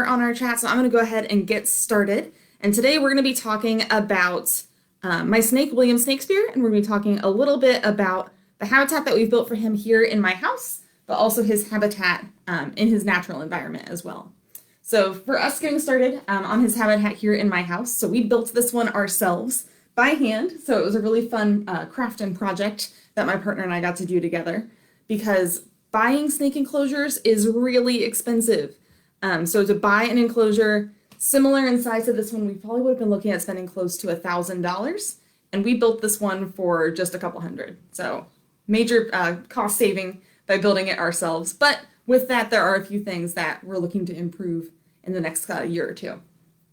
On our chat, so I'm going to go ahead and get started. And today we're going to be talking about my snake, William Snakespeare, and we're going to be talking a little bit about the habitat that we've built for him here in my house, but also his habitat in his natural environment as well. So for us getting started on his habitat here in my house, so we built this one ourselves by hand. So it was a really fun crafting project that my partner and I got to do together, because buying snake enclosures is really expensive. So to buy an enclosure similar in size to this one, we probably would have been looking at spending close to $1,000, and we built this one for just a couple hundred. So major cost saving by building it ourselves. But with that, there are a few things that we're looking to improve in the next year or two.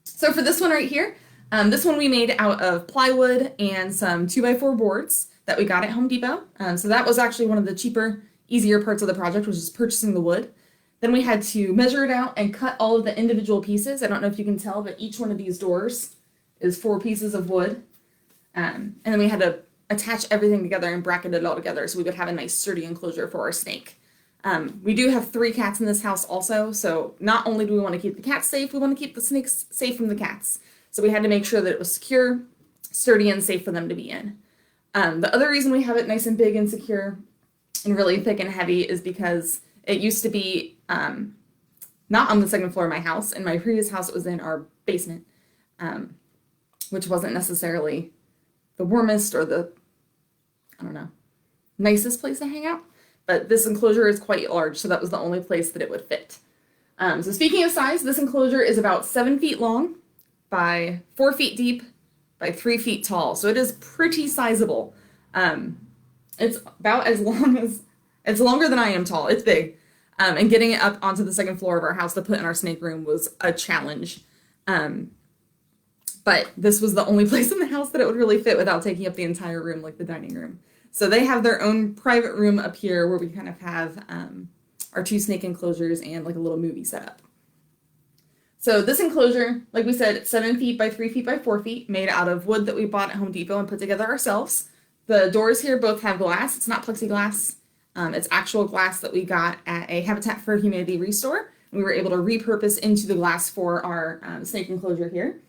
So for this one right here, this one we made out of plywood and some 2x4 boards that we got at Home Depot. So that was actually one of the cheaper, easier parts of the project, which is purchasing the wood. Then we had to measure it out and cut all of the individual pieces. I don't know if you can tell, but each one of these doors is 4 pieces of wood. And then we had to attach everything together and bracket it all together so we could have a nice sturdy enclosure for our snake. We do have 3 cats in this house also, so not only do we want to keep the cats safe, we want to keep the snakes safe from the cats. So we had to make sure that it was secure, sturdy, and safe for them to be in. The other reason we have it nice and big and secure and really thick and heavy is because it used to be not on the second floor of my house. In my previous house, it was in our basement, which wasn't necessarily the warmest or the, I don't know, nicest place to hang out. But this enclosure is quite large, so that was the only place that it would fit. So speaking of size, this enclosure is about 7 feet long by 4 feet deep by 3 feet tall. So it is pretty sizable. It's about as long as, it's longer than I am tall. It's big. And getting it up onto the second floor of our house to put in our snake room was a challenge. But this was the only place in the house that it would really fit without taking up the entire room, like the dining room. So they have their own private room up here where we kind of have our 2 snake enclosures and like a little movie setup. So this enclosure, like we said, it's 7 feet by 3 feet by 4 feet, made out of wood that we bought at Home Depot and put together ourselves. The doors here both have glass. It's not plexiglass. It's actual glass that we got at a Habitat for Humanity restore. We were able to repurpose into the glass for our snake enclosure here.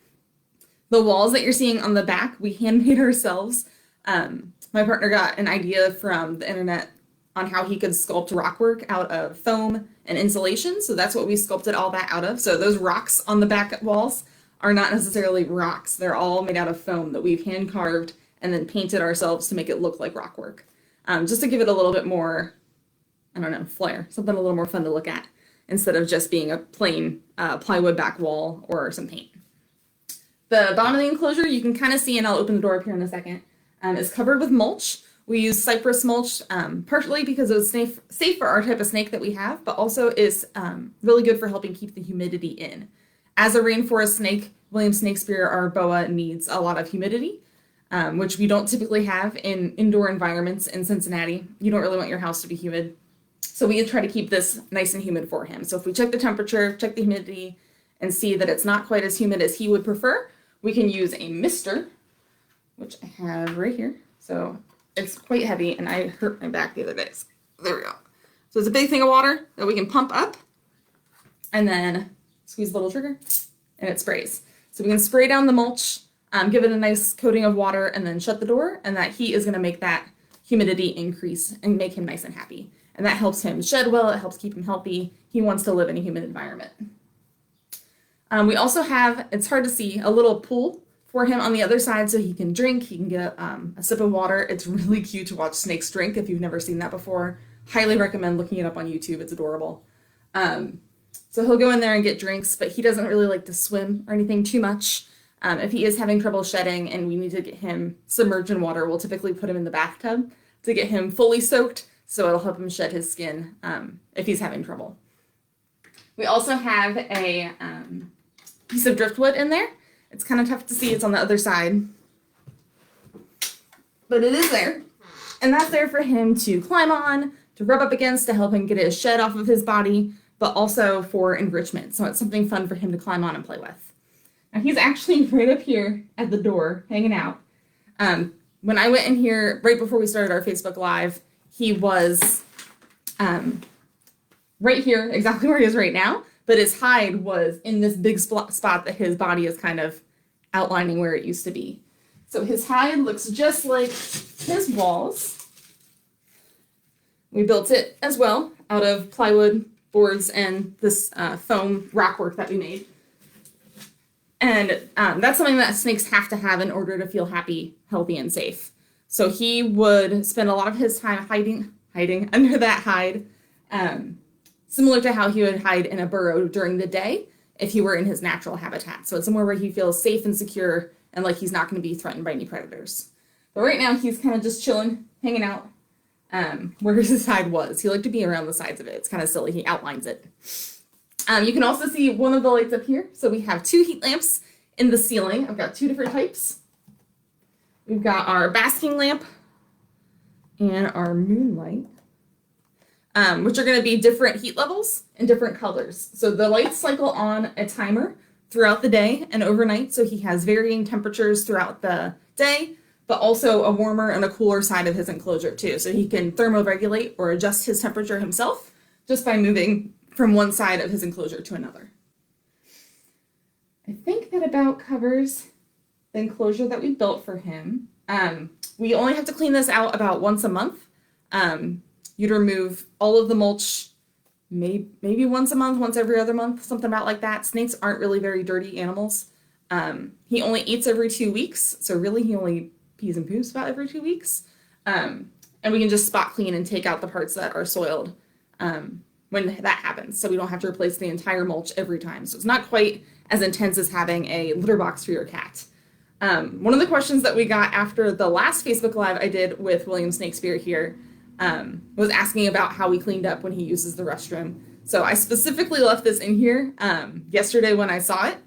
The walls that you're seeing on the back, we handmade ourselves. My partner got an idea from the internet on how he could sculpt rockwork out of foam and insulation. So that's what we sculpted all that out of. So those rocks on the back walls are not necessarily rocks. They're all made out of foam that we've hand carved and then painted ourselves to make it look like rockwork. Just to give it a little bit more, I don't know, flair, something a little more fun to look at instead of just being a plain plywood back wall or some paint. The bottom of the enclosure, you can kind of see, and I'll open the door up here in a second, is covered with mulch. We use cypress mulch, partially because it was safe for our type of snake that we have, but also is really good for helping keep the humidity in. As a rainforest snake, William Snakespeare, our boa, needs a lot of humidity. Which we don't typically have in indoor environments in Cincinnati. You don't really want your house to be humid. So we try to keep this nice and humid for him. So if we check the temperature, check the humidity, and see that it's not quite as humid as he would prefer, we can use a mister, which I have right here. So it's quite heavy, and I hurt my back the other day. So there we go. So it's a big thing of water that we can pump up, and then squeeze the little trigger, and it sprays. So we can spray down the mulch, give it a nice coating of water, and then shut the door, and that heat is going to make that humidity increase and make him nice and happy. And that helps him shed well, it helps keep him healthy. He wants to live in a humid environment. We also have, it's hard to see, a little pool for him on the other side so he can drink, he can get a sip of water. It's really cute to watch snakes drink if you've never seen that before. Highly recommend looking it up on YouTube, it's adorable. So he'll go in there and get drinks, but he doesn't really like to swim or anything too much. If he is having trouble shedding and we need to get him submerged in water, we'll typically put him in the bathtub to get him fully soaked, so it'll help him shed his skin if he's having trouble. We also have a piece of driftwood in there. It's kind of tough to see, it's on the other side, but it is there. And that's there for him to climb on, to rub up against, to help him get his shed off of his body, but also for enrichment. So it's something fun for him to climb on and play with. Now he's actually right up here at the door, hanging out. When I went in here right before we started our Facebook Live, he was right here, exactly where he is right now, but his hide was in this big spot that his body is kind of outlining where it used to be. So his hide looks just like his walls. We built it as well out of plywood, boards, and this foam rockwork that we made. And that's something that snakes have to have in order to feel happy, healthy, and safe. So he would spend a lot of his time hiding under that hide, similar to how he would hide in a burrow during the day if he were in his natural habitat. So it's somewhere where he feels safe and secure and like he's not going to be threatened by any predators. But right now he's kind of just chilling, hanging out where his hide was. He liked to be around the sides of it. It's kind of silly. He outlines it. You can also see one of the lights up here. So we have 2 heat lamps in the ceiling. I've got 2 different types. We've got our basking lamp and our moonlight, which are going to be different heat levels and different colors. So the lights cycle on a timer throughout the day and overnight. So he has varying temperatures throughout the day, but also a warmer and a cooler side of his enclosure too. So he can thermoregulate or adjust his temperature himself just by moving from one side of his enclosure to another. I think that about covers the enclosure that we built for him. We only have to clean this out about once a month. You'd remove all of the mulch maybe once a month, once every other month, something about like that. Snakes aren't really very dirty animals. He only eats every 2 weeks, so really he only pees and poops about every 2 weeks. And we can just spot clean and take out the parts that are soiled when that happens, so we don't have to replace the entire mulch every time. So it's not quite as intense as having a litter box for your cat. One of the questions that we got after the last Facebook Live I did with William Snakespeare here was asking about how we cleaned up when he uses the restroom. So I specifically left this in here yesterday when I saw it,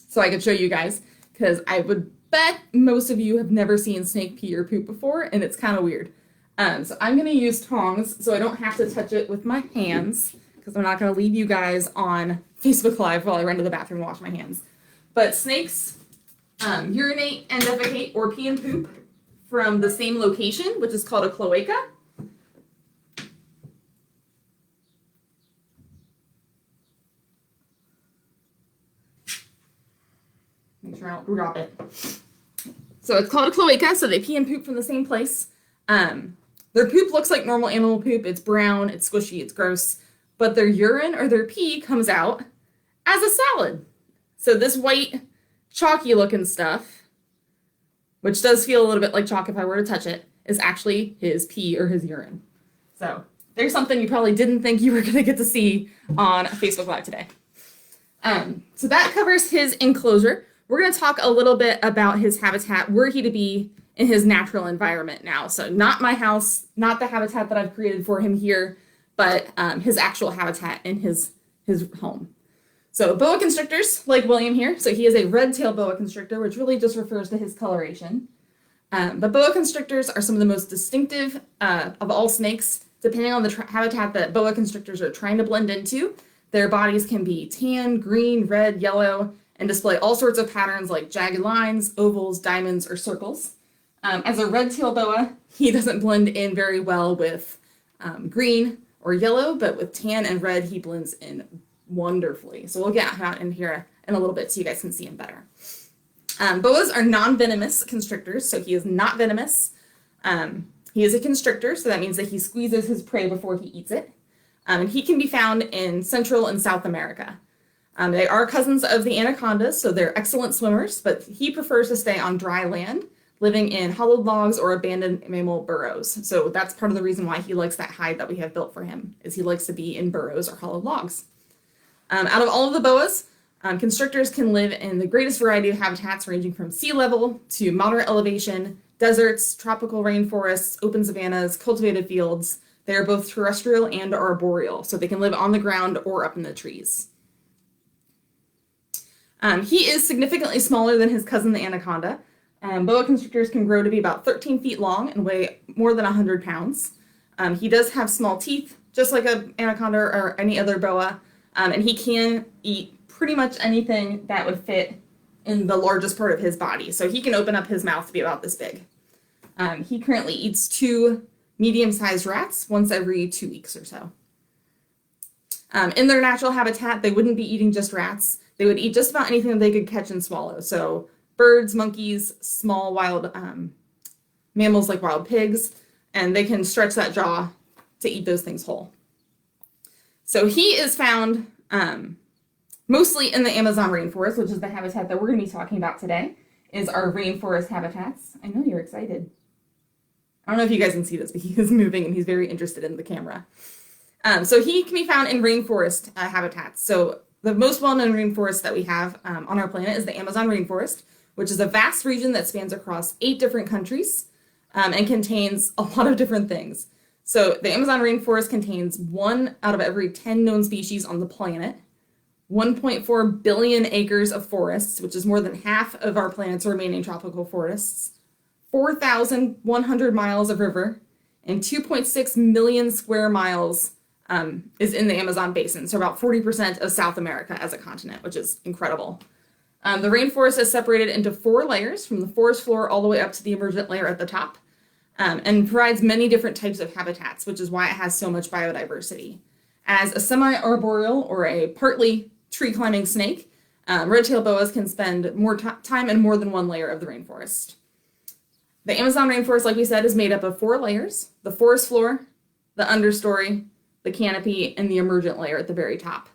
so I could show you guys, because I would bet most of you have never seen snake pee or poop before, and it's kind of weird. So I'm going to use tongs so I don't have to touch it with my hands, because I'm not going to leave you guys on Facebook Live while I run to the bathroom and wash my hands. But snakes urinate and defecate or pee and poop from the same location, which is called a cloaca. Make sure I don't drop it. So it's called a cloaca, so they pee and poop from the same place. Their poop looks like normal animal poop. It's brown, it's squishy, it's gross. But their urine or their pee comes out as a salad. So this white, chalky looking stuff, which does feel a little bit like chalk if I were to touch it, is actually his pee or his urine. So there's something you probably didn't think you were going to get to see on Facebook Live today. So that covers his enclosure. We're going to talk a little bit about his habitat, were he to be in his natural environment now. So not my house, not the habitat that I've created for him here, but his actual habitat in his home. So boa constrictors, like William here. So he is a red-tailed boa constrictor, which really just refers to his coloration. But boa constrictors are some of the most distinctive of all snakes. Depending on the habitat that boa constrictors are trying to blend into, their bodies can be tan, green, red, yellow, and display all sorts of patterns like jagged lines, ovals, diamonds, or circles. As a red-tailed boa, he doesn't blend in very well with green or yellow, but with tan and red, he blends in wonderfully. So we'll get out in here in a little bit so you guys can see him better. Boas are non-venomous constrictors, so he is not venomous. He is a constrictor, so that means that he squeezes his prey before he eats it. And he can be found in Central and South America. They are cousins of the anacondas, so they're excellent swimmers, but he prefers to stay on dry land, living in hollowed logs or abandoned mammal burrows. So that's part of the reason why he likes that hide that we have built for him, is he likes to be in burrows or hollowed logs. Out of all of the boas, constrictors can live in the greatest variety of habitats, ranging from sea level to moderate elevation, deserts, tropical rainforests, open savannas, cultivated fields. They are both terrestrial and arboreal, so they can live on the ground or up in the trees. He is significantly smaller than his cousin, the anaconda. Boa constrictors can grow to be about 13 feet long and weigh more than 100 pounds. He does have small teeth, just like an anaconda or any other boa, and he can eat pretty much anything that would fit in the largest part of his body. So he can open up his mouth to be about this big. He currently eats 2 medium-sized rats once every 2 weeks or so. In their natural habitat, they wouldn't be eating just rats. They would eat just about anything that they could catch and swallow. So birds, monkeys, small wild mammals like wild pigs, and they can stretch that jaw to eat those things whole. So he is found mostly in the Amazon rainforest, which is the habitat that we're going to be talking about today, is our Rainforest Habitats. I know you're excited. I don't know if you guys can see this, but he is moving and he's very interested in the camera. So he can be found in rainforest habitats. So the most well-known rainforest that we have on our planet is the Amazon rainforest, which is a vast region that spans across 8 different countries and contains a lot of different things. So the Amazon rainforest contains 1 out of every 10 known species on the planet, 1.4 billion acres of forests, which is more than half of our planet's remaining tropical forests, 4,100 miles of river, and 2.6 million square miles is in the Amazon basin, so about 40% of South America as a continent, which is incredible. The rainforest is separated into 4 layers, from the forest floor all the way up to the emergent layer at the top, and provides many different types of habitats, which is why it has so much biodiversity. As a semi-arboreal or a partly tree-climbing snake, red-tailed boas can spend more time in more than one layer of the rainforest. The Amazon rainforest, like we said, is made up of 4 layers: the forest floor, the understory, the canopy, and the emergent layer at the very top.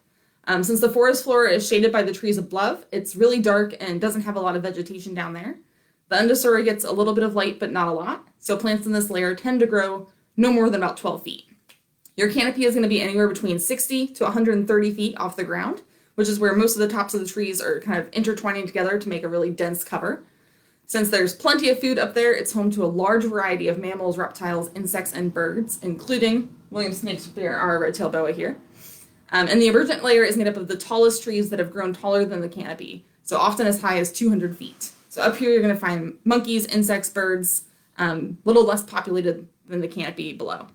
Since the forest floor is shaded by the trees above, it's really dark and doesn't have a lot of vegetation down there. The understory gets a little bit of light, but not a lot, so plants in this layer tend to grow no more than about 12 feet. Your canopy is going to be anywhere between 60 to 130 feet off the ground, which is where most of the tops of the trees are kind of intertwining together to make a really dense cover. Since there's plenty of food up there, it's home to a large variety of mammals, reptiles, insects, and birds, including William Snakeskin, our red-tailed boa here. And the emergent layer is made up of the tallest trees that have grown taller than the canopy, so often as high as 200 feet. So up here you're going to find monkeys, insects, birds, a little less populated than the canopy below.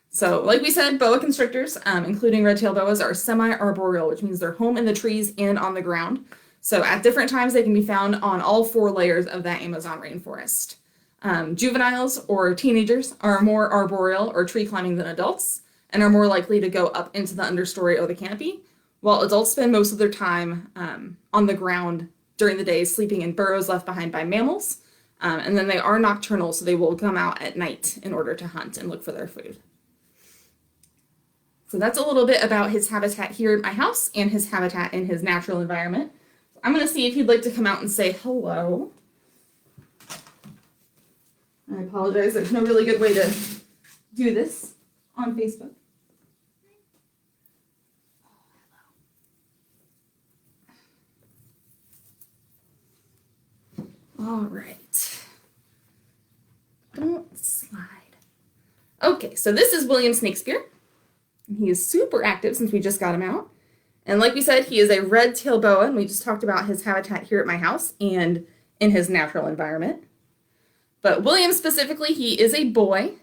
So like we said, boa constrictors, including red-tailed boas, are semi-arboreal, which means they're home in the trees and on the ground. So at different times they can be found on all 4 layers of that Amazon rainforest. Juveniles or teenagers are more arboreal or tree climbing than adults and are more likely to go up into the understory or the canopy, while adults spend most of their time on the ground during the day, sleeping in burrows left behind by mammals. And then they are nocturnal, so they will come out at night in order to hunt and look for their food. So that's a little bit about his habitat here at my house and his habitat in his natural environment. I'm going to see if he'd like to come out and say hello. I apologize, there's no really good way to do this on Facebook. All right. Don't slide. Okay, so this is William Snakeskin. He is super active since we just got him out. And like we said, he is a red-tailed boa, and we just talked about his habitat here at my house and in his natural environment. But William specifically, he is a boy,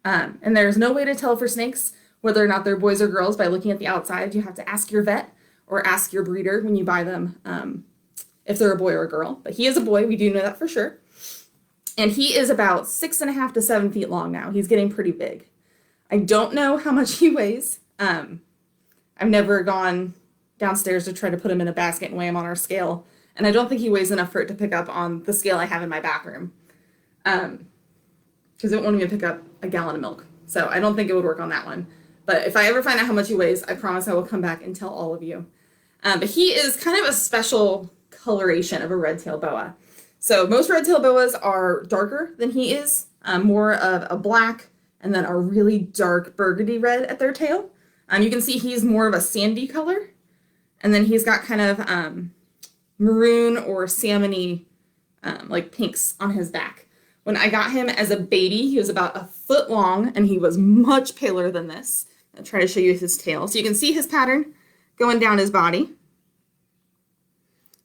and there's no way to tell for snakes whether or not they're boys or girls by looking at the outside. You have to ask your vet or ask your breeder when you buy them if they're a boy or a girl. But he is a boy, we do know that for sure. And he is about 6.5 to 7 feet long now. He's getting pretty big. I don't know how much he weighs. I've never gone downstairs to try to put him in a basket and weigh him on our scale. And I don't think he weighs enough for it to pick up on the scale I have in my bathroom. Because it won't even pick up a gallon of milk. So I don't think it would work on that one. But if I ever find out how much he weighs, I promise I will come back and tell all of you. But he is kind of a special coloration of a red-tailed boa. So most red-tailed boas are darker than he is, more of a black and then a really dark burgundy red at their tail. You can see he's more of a sandy color. And then he's got kind of maroon or salmon-y like pinks on his back. When I got him as a baby, he was about 1 foot long and he was much paler than this. I'll try to show you his tail. So you can see his pattern going down his body.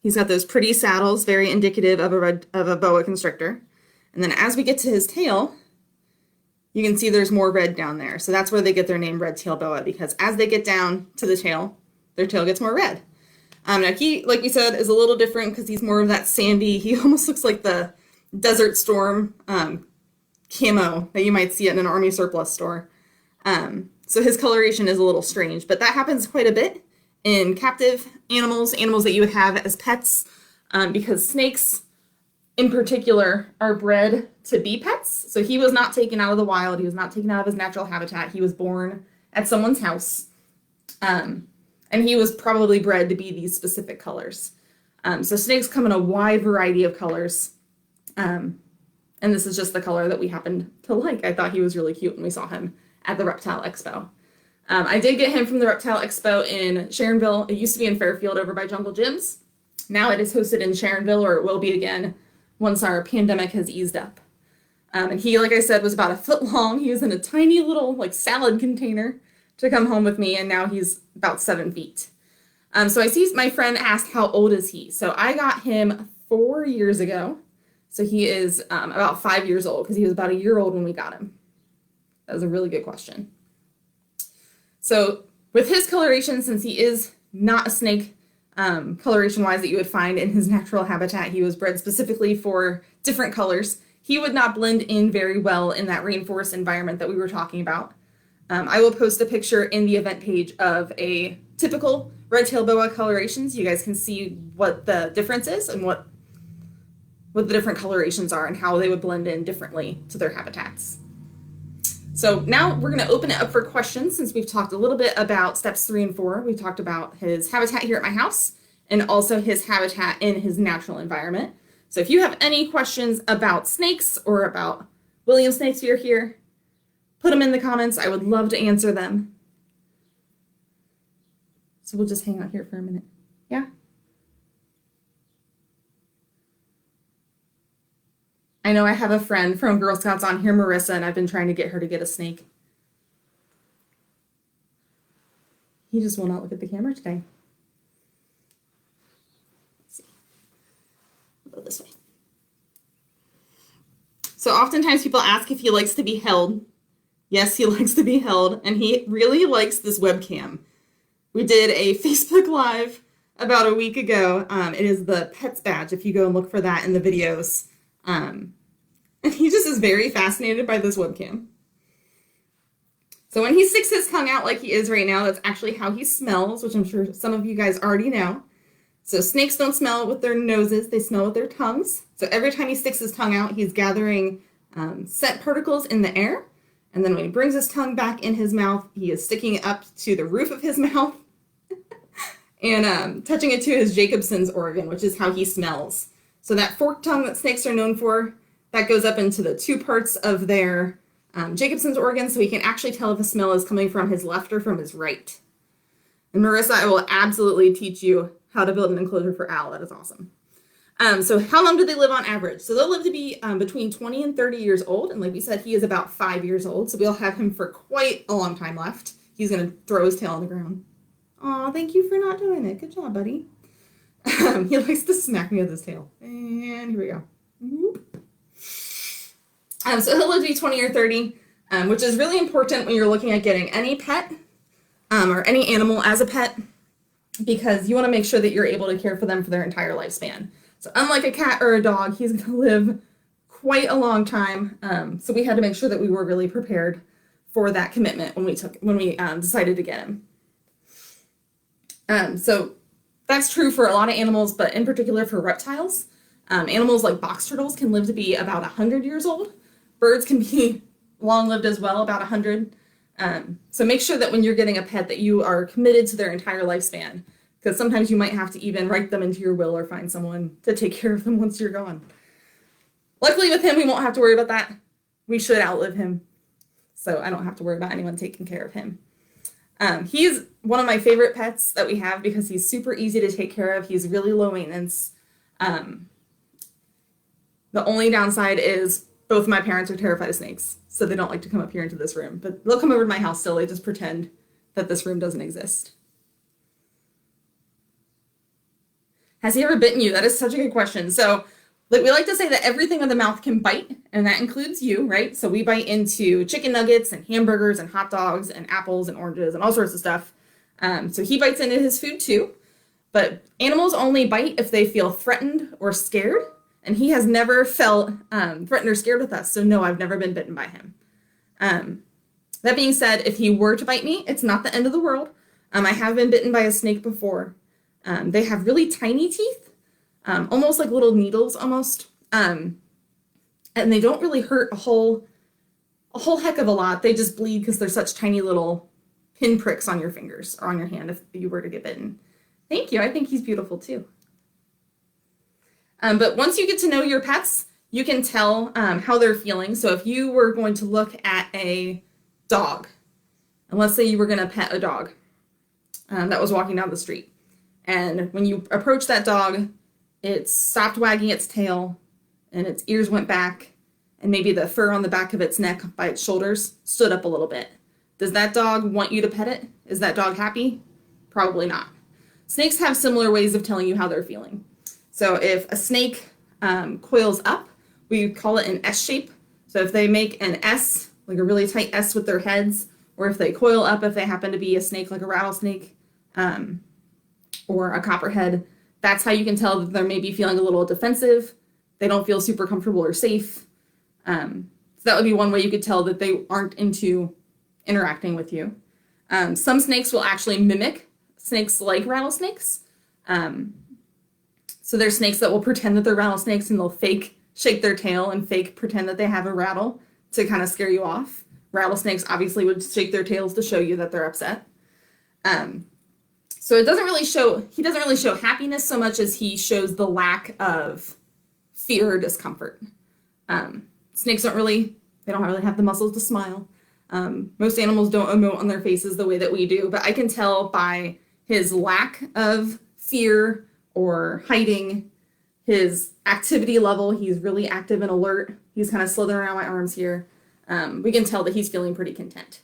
He's got those pretty saddles, very indicative of a boa constrictor. And then as we get to his tail, you can see there's more red down there. So that's where they get their name red-tailed boa, because as they get down to the tail, their tail gets more red. Now he, like we said, is a little different because he's more of that sandy, he almost looks like the Desert Storm camo that you might see at an army surplus store. So his coloration is a little strange, but that happens quite a bit in captive animals, animals that you would have as pets, because snakes in particular are bred to be pets. So he was not taken out of the wild. He was not taken out of his natural habitat. He was born at someone's house. And he was probably bred to be these specific colors. So snakes come in a wide variety of colors. And this is just the color that we happened to like. I thought he was really cute when we saw him at the Reptile Expo. I did get him from the Reptile Expo in Sharonville. It used to be in Fairfield over by Jungle Gyms. Now it is hosted in Sharonville, or it will be again once our pandemic has eased up. And he, like I said, was about 1 foot long. He was in a tiny little like salad container to come home with me, and now he's about 7 feet. So I see my friend asked, how old is he? So I got him 4 years ago. So he is about 5 years old, because he was about 1 year old when we got him. That was a really good question. So with his coloration, since he is not a snake coloration-wise that you would find in his natural habitat, he was bred specifically for different colors. He would not blend in very well in that rainforest environment that we were talking about. I will post a picture in the event page of a typical red-tailed boa coloration, so you guys can see what the difference is and what the different colorations are and how they would blend in differently to their habitats. So now we're going to open it up for questions, since we've talked a little bit about steps 3 and 4. We talked about his habitat here at my house and also his habitat in his natural environment. So if you have any questions about snakes or about William Snakesphere here, put them in the comments. I would love to answer them. So we'll just hang out here for a minute. Yeah? I know I have a friend from Girl Scouts on here, Marissa, and I've been trying to get her to get a snake. He just will not look at the camera today. Let's see. I'll go this way. So oftentimes people ask if he likes to be held. Yes, he likes to be held, and he really likes this webcam. We did a Facebook Live about a week ago. It is the Pets badge, if you go and look for that in the videos. And he just is very fascinated by this webcam. So when he sticks his tongue out like he is right now, that's actually how he smells, which I'm sure some of you guys already know. So snakes don't smell with their noses, they smell with their tongues. So every time he sticks his tongue out, he's gathering scent particles in the air. And then when he brings his tongue back in his mouth, he is sticking it up to the roof of his mouth and touching it to his Jacobson's organ, which is how he smells. So that forked tongue that snakes are known for, that goes up into the 2 parts of their Jacobson's organ, so he can actually tell if a smell is coming from his left or from his right. And Marissa, I will absolutely teach you how to build an enclosure for owl. That is awesome. So how long do they live on average? So they'll live to be between 20 and 30 years old. And like we said, he is about 5 years old. So we'll have him for quite a long time left. He's going to throw his tail on the ground. Aw, thank you for not doing it. Good job, buddy. He likes to smack me with his tail. And here we go. So he'll live to be 20 or 30, which is really important when you're looking at getting any pet or any animal as a pet, because you want to make sure that you're able to care for them for their entire lifespan. So unlike a cat or a dog, he's going to live quite a long time. So we had to make sure that we were really prepared for that commitment when we decided to get him. So that's true for a lot of animals, but in particular for reptiles. Animals like box turtles can live to be about 100 years old. Birds can be long-lived as well, about 100. So make sure that when you're getting a pet that you are committed to their entire lifespan, because sometimes you might have to even write them into your will or find someone to take care of them once you're gone. Luckily with him, we won't have to worry about that. We should outlive him, so I don't have to worry about anyone taking care of him. He's one of my favorite pets that we have because he's super easy to take care of. He's really low maintenance. The only downside is both of my parents are terrified of snakes, so they don't like to come up here into this room. But they'll come over to my house still. They just pretend that this room doesn't exist. Has he ever bitten you? That is such a good question. So we like to say that everything in the mouth can bite, and that includes you, right? So we bite into chicken nuggets and hamburgers and hot dogs and apples and oranges and all sorts of stuff. So he bites into his food too. But animals only bite if they feel threatened or scared. And he has never felt threatened or scared with us. So no, I've never been bitten by him. That being said, if he were to bite me, it's not the end of the world. I have been bitten by a snake before. They have really tiny teeth, almost like little needles almost. And they don't really hurt a whole heck of a lot. They just bleed because they're such tiny little pin pricks on your fingers or on your hand if you were to get bitten. Thank you. I think he's beautiful too. But once you get to know your pets, you can tell how they're feeling. So if you were going to look at a dog, and let's say you were going to pet a dog that was walking down the street, and when you approach that dog, it stopped wagging its tail and its ears went back, and maybe the fur on the back of its neck by its shoulders stood up a little bit. Does that dog want you to pet it? Is that dog happy? Probably not. Snakes have similar ways of telling you how they're feeling. So if a snake coils up, we call it an S shape. So if they make an S, like a really tight S with their heads, or if they coil up, if they happen to be a snake like a rattlesnake or a copperhead, that's how you can tell that they're maybe feeling a little defensive. They don't feel super comfortable or safe. So that would be one way you could tell that they aren't into interacting with you. Some snakes will actually mimic snakes like rattlesnakes. So there's snakes that will pretend that they're rattlesnakes and they'll fake shake their tail and fake pretend that they have a rattle to kind of scare you off. Rattlesnakes obviously would shake their tails to show you that they're upset. So he doesn't really show happiness so much as he shows the lack of fear or discomfort. Snakes don't really have the muscles to smile. Most animals don't emote on their faces the way that we do, but I can tell by his lack of fear or hiding, his activity level. He's really active and alert. He's kind of slithering around my arms here. We can tell that he's feeling pretty content.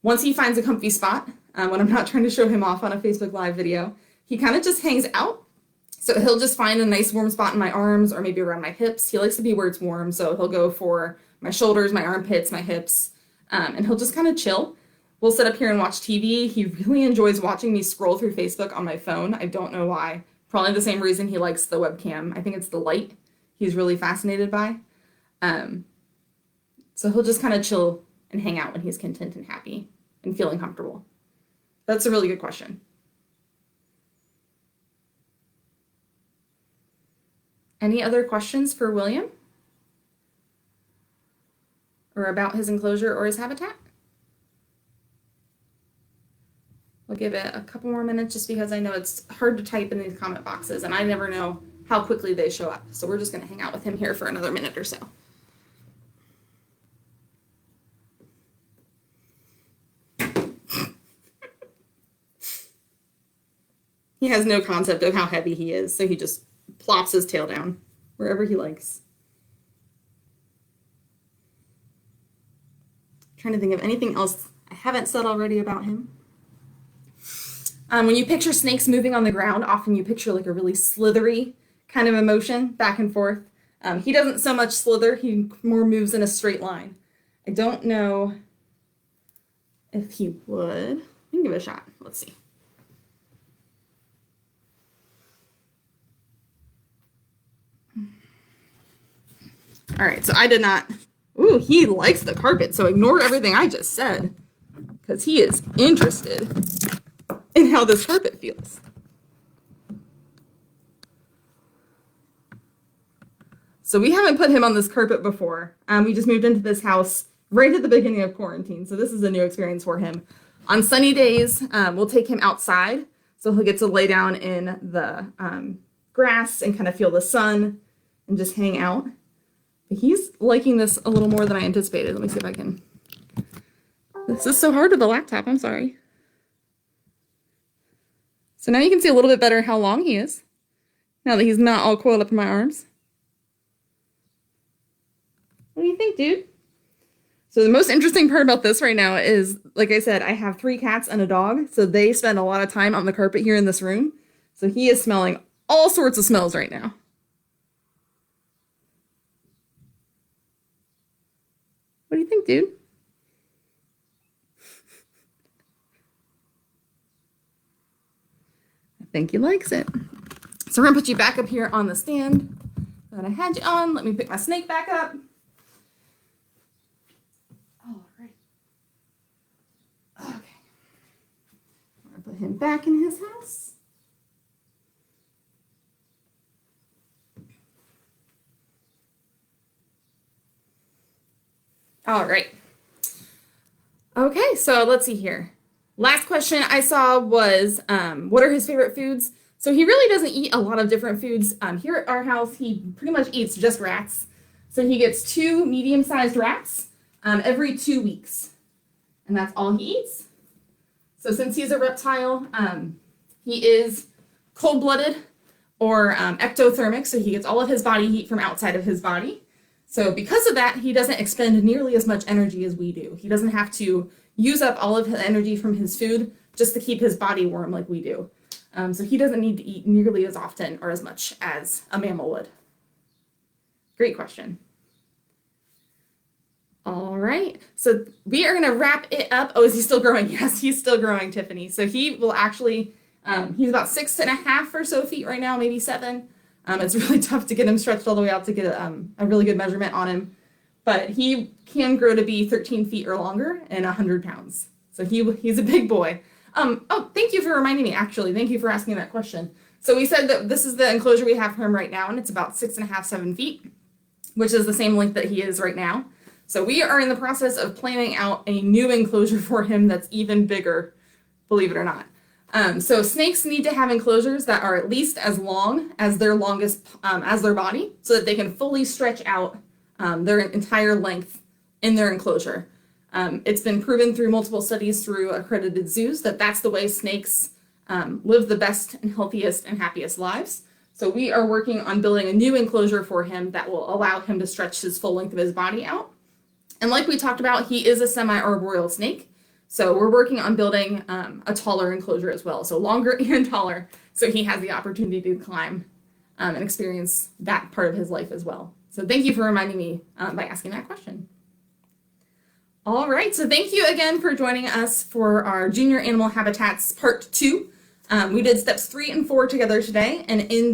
Once he finds a comfy spot, when I'm not trying to show him off on a Facebook Live video, he kind of just hangs out. So he'll just find a nice warm spot in my arms or maybe around my hips. He likes to be where it's warm, so he'll go for my shoulders, my armpits, my hips, and he'll just kind of chill. We'll sit up here and watch TV. He really enjoys watching me scroll through Facebook on my phone. I don't know why. Probably the same reason he likes the webcam. I think it's the light he's really fascinated by. So he'll just kind of chill and hang out when he's content and happy and feeling comfortable. That's a really good question. Any other questions for William? Or about his enclosure or his habitat? We'll give it a couple more minutes just because I know it's hard to type in these comment boxes and I never know how quickly they show up. So we're just going to hang out with him here for another minute or so. He has no concept of how heavy he is, so he just plops his tail down wherever he likes. Trying to think of anything else I haven't said already about him. When you picture snakes moving on the ground, often you picture like a really slithery kind of a motion back and forth. He doesn't so much slither, he more moves in a straight line. I don't know if he would. We can give it a shot. Let's see. All right, so I did not. Ooh, he likes the carpet, so ignore everything I just said because he is interested in how this carpet feels. So we haven't put him on this carpet before. We just moved into this house right at the beginning of quarantine, so this is a new experience for him. On sunny days, we'll take him outside, so he'll get to lay down in the grass and kind of feel the sun and just hang out. But he's liking this a little more than I anticipated. Let me see if I can. This is so hard with the laptop, I'm sorry. So now you can see a little bit better how long he is, now that he's not all coiled up in my arms. What do you think, dude? So the most interesting part about this right now is, like I said, I have 3 cats and a dog, so they spend a lot of time on the carpet here in this room. So he is smelling all sorts of smells right now. What do you think, dude? I think he likes it. So we're gonna put you back up here on the stand that I had you on. Let me pick my snake back up. All right. put him back in his house. All right. Okay, so let's see here. Last question I saw was, what are his favorite foods? So he really doesn't eat a lot of different foods. Here at our house, he pretty much eats just rats. So he gets 2 medium-sized rats every 2 weeks. And that's all he eats. So since he's a reptile, he is cold-blooded or ectothermic, so he gets all of his body heat from outside of his body. So because of that, he doesn't expend nearly as much energy as we do. He doesn't have to use up all of his energy from his food just to keep his body warm like we do. So he doesn't need to eat nearly as often or as much as a mammal would. Great question. All right, so we are gonna wrap it up. Oh, is he still growing? Yes, he's still growing, Tiffany. So he will actually, he's about 6.5 or so feet right now, maybe 7. It's really tough to get him stretched all the way out to get a really good measurement on him. But he can grow to be 13 feet or longer and 100 pounds. So he's a big boy. Oh, thank you for reminding me, actually. Thank you for asking that question. So we said that this is the enclosure we have for him right now, and it's about 6.5, 7 feet, which is the same length that he is right now. So we are in the process of planning out a new enclosure for him that's even bigger, believe it or not. So snakes need to have enclosures that are at least as long as their longest, as their body, so that they can fully stretch out their entire length in their enclosure. It's been proven through multiple studies through accredited zoos that that's the way snakes live the best and healthiest and happiest lives. So we are working on building a new enclosure for him that will allow him to stretch his full length of his body out. And like we talked about, he is a semi-arboreal snake. So we're working on building a taller enclosure as well. So longer and taller, so he has the opportunity to climb and experience that part of his life as well. So thank you for reminding me by asking that question. All right, so thank you again for joining us for our Junior Animal Habitats Part 2. We did steps 3 and 4 together today, and in